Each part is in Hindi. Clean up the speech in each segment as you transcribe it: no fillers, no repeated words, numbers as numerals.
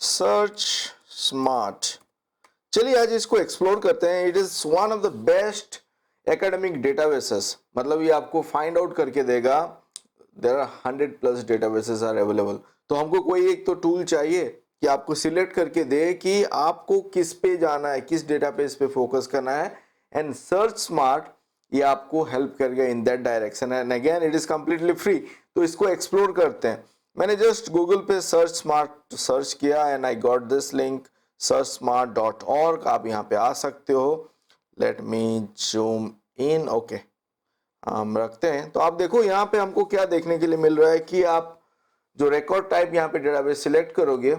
Search smart. चलिए आज इसको एक्सप्लोर करते हैं। It is one of the best academic databases, मतलब ये आपको फाइंड आउट करके देगा। There are 100+ databases are available. तो हमको कोई एक तो टूल चाहिए कि आपको सिलेक्ट करके दे कि आपको किस पे जाना है, किस डेटाबेस पे फोकस करना है। एंड सर्च स्मार्ट ये आपको हेल्प करेगा in that direction. And again it is completely free. तो इसको एक्सप्लोर करते हैं। मैंने जस्ट गूगल पे सर्च स्मार्ट सर्च किया and I got this link searchsmart.org। आप यहाँ पे आ सकते हो। Let me zoom in. Okay, हम रखते हैं। तो आप देखो यहाँ पे हमको क्या देखने के लिए मिल रहा है कि आप जो रिकॉर्ड टाइप यहाँ पे डेटाबेस सिलेक्ट करोगे,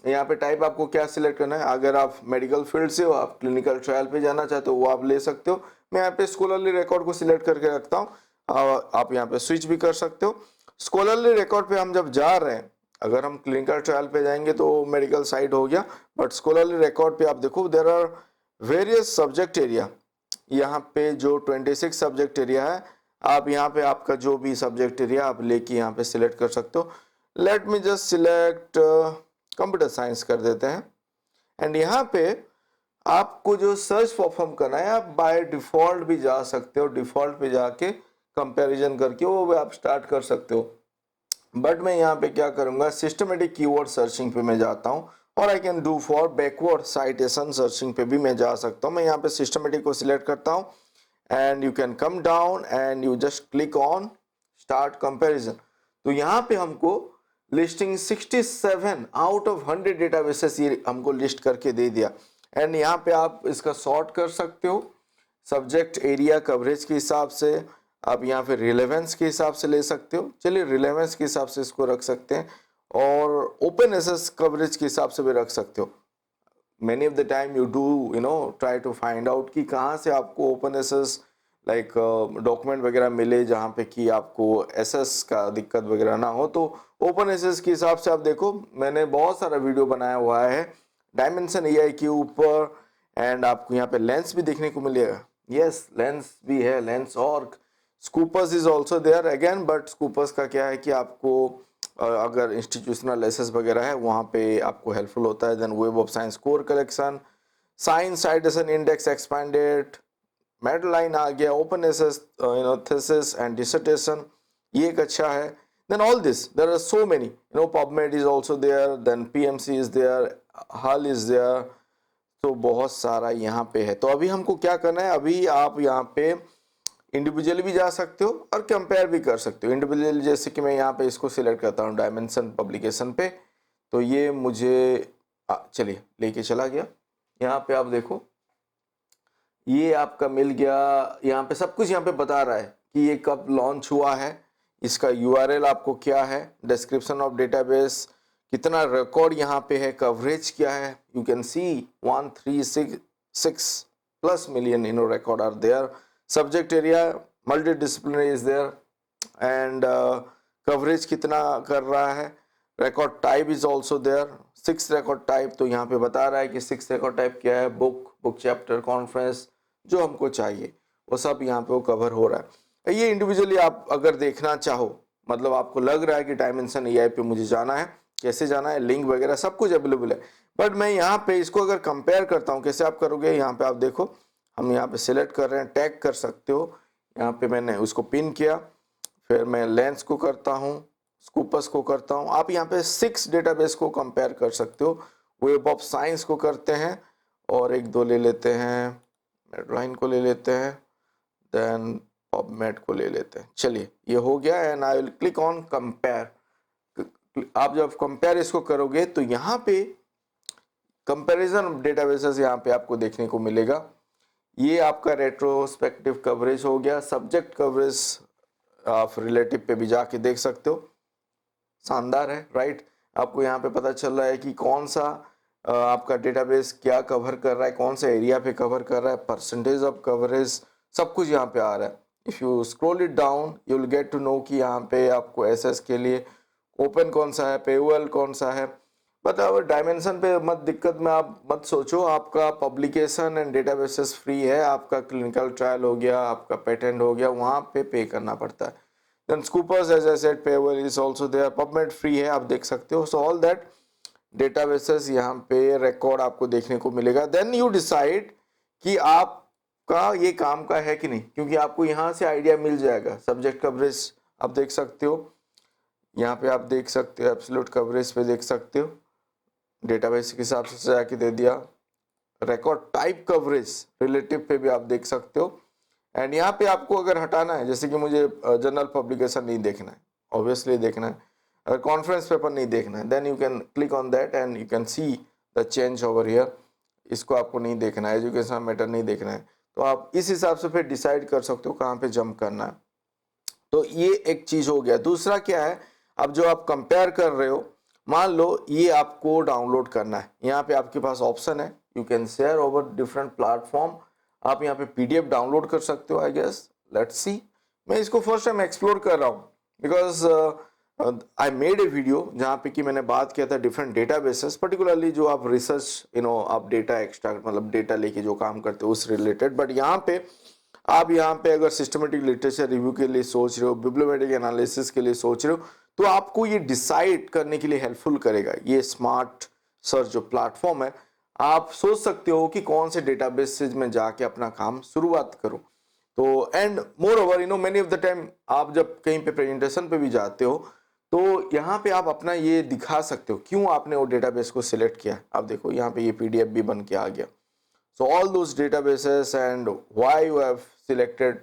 यहाँ पे टाइप आपको क्या सिलेक्ट करना है। अगर आप मेडिकल फील्ड से हो, आप क्लिनिकल ट्रायल पे जाना चाहते हो, वो आप ले सकते हो। मैं यहाँ पे स्कॉलरली रिकॉर्ड को सिलेक्ट करके रखता हूँ। आप यहाँ पे स्विच भी कर सकते हो। स्कॉलरली रिकॉर्ड पे हम जब जा रहे हैं, अगर हम क्लिनिकल ट्रायल पे जाएंगे तो मेडिकल साइड हो गया, बट स्कॉलरली रिकॉर्ड पे आप देखो there are various subject area. यहाँ पे जो 26 सब्जेक्ट एरिया है, आप यहाँ पे आपका जो भी सब्जेक्ट एरिया आप लेके यहाँ पे सिलेक्ट कर सकते हो। Let me just select computer science कर देते हैं। एंड यहाँ पे आपको जो सर्च परफॉर्म करना है, आप बाय डिफॉल्ट भी जा सकते हो। डिफॉल्ट पे जाके कंपैरिजन करके वो भी आप स्टार्ट कर सकते हो। बट मैं यहाँ पे क्या करूँगा, सिस्टमेटिक कीवर्ड सर्चिंग पे मैं जाता हूँ। और I can do for backward citation searching पे भी मैं जा सकता हूँ। मैं यहाँ पे सिस्टमेटिक को सिलेक्ट करता हूँ and you can come down and you just click on start comparison. तो यहाँ पे हमको लिस्टिंग 67 आउट ऑफ 100 डेटाबेसेस ये हमको लिस्ट करके दे दिया। एंड यहाँ पे आप इसका सॉर्ट कर सकते हो सब्जेक्ट एरिया कवरेज के हिसाब से। आप यहाँ पे रिलेवेंस के हिसाब से ले सकते हो। चलिए रिलेवेंस के हिसाब से इसको रख सकते हैं, और ओपन एसेस कवरेज के हिसाब से भी रख सकते हो। many of the time you do try to find out कि कहाँ से आपको ओपन एसेस लाइक डॉक्यूमेंट वगैरह मिले जहाँ पे कि आपको एसएस का दिक्कत वगैरह ना हो। तो ओपन एसेस के हिसाब से आप देखो, मैंने बहुत सारा वीडियो बनाया हुआ है डायमेंशन एआई के ऊपर। एंड आपको यहाँ पे लेंस भी देखने को मिलेगा। यस, लेंस भी है, लेंस। और Scopus is also there again, but Scopus का क्या है कि आपको अगर इंस्टीट्यूशनल एसेस वगैरह है वहाँ पे आपको हेल्पफुल होता है। Then Web of Science core collection, Science Citation Index Expanded, MEDLINE आ गया, open access thesis and dissertation, ये एक अच्छा है। Then all this there are so many, PubMed is also there, then PMC is there, HAL is there. तो बहुत सारा यहाँ पे है। तो अभी हमको क्या करना है, अभी आप यहाँ पे इंडिविजुअली भी जा सकते हो और कंपेयर भी कर सकते हो। इंडिविजुअली जैसे कि मैं यहाँ पे इसको सिलेक्ट करता हूँ डायमेंशन पब्लिकेशन पे, तो ये मुझे चलिए लेके चला गया। यहाँ पे आप देखो ये आपका मिल गया। यहाँ पे सब कुछ यहाँ पे बता रहा है कि ये कब लॉन्च हुआ है, इसका यूआरएल आपको क्या है, डिस्क्रिप्शन ऑफ डेटाबेस, कितना रिकॉर्ड यहाँ पे है, कवरेज क्या है। You can C 136+ million record are there. Subject area multidisciplinary is there, and coverage कितना कर रहा है, record type is also there, 6 record type। तो यहाँ पे बता रहा है कि 6 record type क्या है, बुक चैप्टर कॉन्फ्रेंस, जो हमको चाहिए वो सब यहाँ पे वो कवर हो रहा है। ये इंडिविजुअली आप अगर देखना चाहो, मतलब आपको लग रहा है कि डायमेंशन एआई पे मुझे जाना है, कैसे जाना है, लिंक वगैरह सब कुछ अवेलेबल है। बट मैं यहाँ पे इसको अगर कंपेयर करता हूँ, कैसे आप करोगे, यहाँ पे आप देखो हम यहाँ पे सिलेक्ट कर रहे हैं, टैग कर सकते हो। यहाँ पे मैंने उसको पिन किया, फिर मैं लेंस को करता हूँ, स्कूपस को करता हूँ। आप यहाँ पे 6 डेटाबेस को कंपेयर कर सकते हो। वेब ऑफ साइंस को करते हैं, और एक दो ले लेते हैं, मेडलाइन को ले लेते हैं, देन पबमेड को ले लेते हैं। चलिए ये हो गया and I will click on compare. आप जब कंपेयर इसको करोगे तो यहाँ पे कंपैरिजन डेटाबेसेस यहाँ पे आपको देखने को मिलेगा। ये आपका रेट्रोस्पेक्टिव कवरेज हो गया। सब्जेक्ट कवरेज आप रिलेटिव पे भी जाके देख सकते हो, शानदार है, राइट। आपको यहाँ पे पता चल रहा है कि कौन सा आपका डेटाबेस क्या कवर कर रहा है, कौन सा एरिया पे कवर कर रहा है, परसेंटेज ऑफ कवरेज, सब कुछ यहाँ पे आ रहा है। If you scroll it down you will get to know कि यहाँ पे आपको एसएस के लिए ओपन कौन सा है, पेओएल कौन सा है। बताओ डायमेंशन पे मत दिक्कत में आप मत सोचो, आपका पब्लिकेशन एंड डेटाबेसेस फ्री है। आपका क्लिनिकल ट्रायल हो गया, आपका पेटेंट हो गया, वहाँ पे करना पड़ता है। Then Scopus as I said, पेओएल is also there, PubMed free है, आप देख सकते हो। सो ऑल दैट डेटाबेसेस यहाँ पे रिकॉर्ड आपको देखने को मिलेगा। देन यू डिसाइड कि आपका ये काम का है कि नहीं, क्योंकि आपको यहाँ से आइडिया मिल जाएगा। सब्जेक्ट कवरेज आप देख सकते हो, यहाँ पे आप देख सकते हो, एब्सोल्यूट कवरेज पे देख सकते हो, डेटाबेस के हिसाब से सजा के दे दिया। रिकॉर्ड टाइप कवरेज रिलेटिव पे भी आप देख सकते हो। एंड यहाँ पे आपको अगर हटाना है, जैसे कि मुझे जनरल पब्लिकेशन नहीं देखना है, ऑब्वियसली देखना है, अगर कॉन्फ्रेंस पेपर नहीं देखना है, then you can click on that and you can see the change over here. इसको आपको नहीं देखना है, एजुकेशन मैटर नहीं देखना है, तो आप इस हिसाब से फिर डिसाइड कर सकते हो कहाँ पे जंप करना है। तो ये एक चीज हो गया। दूसरा क्या है, अब जो आप कंपेयर कर रहे हो, मान लो ये आपको डाउनलोड करना है, यहाँ पे आपके पास ऑप्शन है, you can share over different platform. आप यहाँ पे पीडीएफ डाउनलोड कर सकते हो, आई गेस। लेट्स सी, मैं इसको फर्स्ट टाइम एक्सप्लोर कर रहा हूँ because I made a video जहाँ पे कि मैंने बात किया था डिफरेंट डेटाबेसेस, पर्टिकुलरली जो आप रिसर्च आप डेटा एक्सट्रैक्ट मतलब डेटा लेके जो काम करते हो उस रिलेटेड। बट यहाँ पे आप यहाँ पे अगर सिस्टमेटिक लिटरेचर रिव्यू के लिए सोच रहे हो, बिब्लियोमेट्रिक एनालिसिस के लिए सोच रहे हो, तो आपको ये डिसाइड करने के लिए हेल्पफुल करेगा ये स्मार्ट सर्च जो प्लेटफॉर्म है। आप सोच सकते हो कि कौन से डेटाबेसेस में जाके अपना काम शुरुआत करो। तो and more over many of the time आप जब कहीं पे प्रेजेंटेशन पे भी जाते हो, तो यहाँ पे आप अपना ये दिखा सकते हो क्यों आपने वो डेटाबेस को सिलेक्ट किया। आप देखो यहाँ पे ये पीडीएफ भी बन के आ गया। So all those databases and why you have selected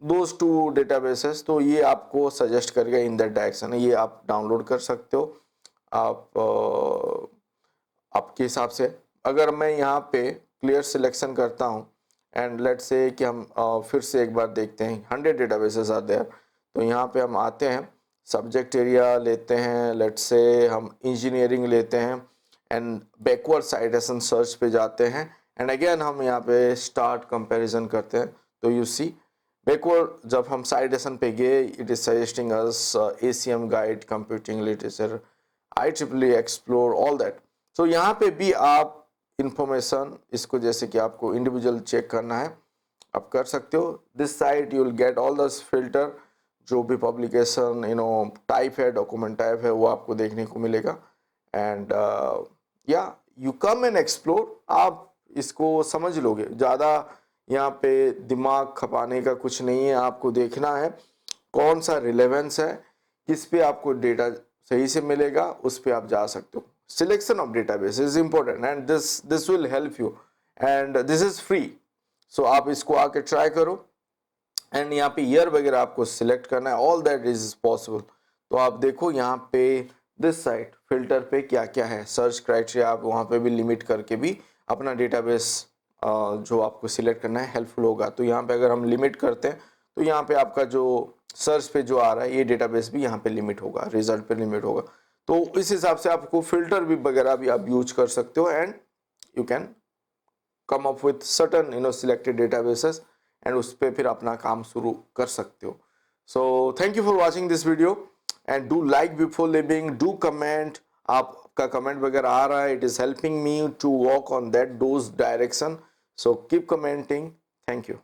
those two databases, तो ये आपको सजेस्ट करेगा इन दैट डायरेक्शन। ये आप डाउनलोड कर सकते हो आप आपके हिसाब से। अगर मैं यहाँ पे क्लियर सिलेक्शन करता हूँ एंड लेट्स से कि हम फिर से एक बार देखते हैं 100 डेटाबेसेस आर देयर, तो यहाँ पे हम आते हैं, सब्जेक्ट एरिया लेते हैं, लेट्स से हम इंजीनियरिंग लेते हैं एंड बैकवर्ड साइटेशन सर्च पे जाते हैं एंड अगेन हम यहाँ पे स्टार्ट कंपैरिजन करते हैं। तो यू सी बैकवर्ड जब हम साइटेशन पे गए, it is suggesting us ACM guide, computing literature, IEEE explore, all that. So यहाँ पे भी आप इंफॉर्मेशन इसको जैसे कि आपको इंडिविजुअल चेक करना है आप कर सकते हो। This site you will get all the filter, जो भी पब्लिकेशन टाइप है, डॉक्यूमेंट टाइप है, वो आपको देखने को मिलेगा। एंड या यू कम एंड एक्सप्लोर, आप इसको समझ लोगे। ज़्यादा यहाँ पे दिमाग खपाने का कुछ नहीं है, आपको देखना है कौन सा रिलेवेंस है, किस पे आपको डेटा सही से मिलेगा, उस पे आप जा सकते हो। Selection of database is important and this will help you and this is free. So आप इसको आके ट्राई करो एंड यहाँ पे ईयर वगैरह आपको सिलेक्ट करना है, ऑल दैट इज पॉसिबल। तो आप देखो यहाँ पे दिस साइट फिल्टर पे क्या क्या है, सर्च क्राइटेरिया, आप वहाँ पे भी लिमिट करके भी अपना डेटाबेस जो आपको सिलेक्ट करना है हेल्पफुल होगा। तो यहाँ पे अगर हम लिमिट करते हैं तो यहाँ पे आपका जो सर्च पे जो आ रहा है ये डेटाबेस भी यहाँ पे लिमिट होगा, रिजल्ट पे लिमिट होगा। तो इस हिसाब से आपको फिल्टर भी वगैरह भी आप यूज कर सकते हो and you can come up with certain selected databases and उस पर फिर अपना काम शुरू कर सकते हो। So thank you for watching this video and do like before leaving, do comment. आपका कमेंट वगैरह आ रहा है, it is helping me to walk on that those direction. So keep commenting, thank you.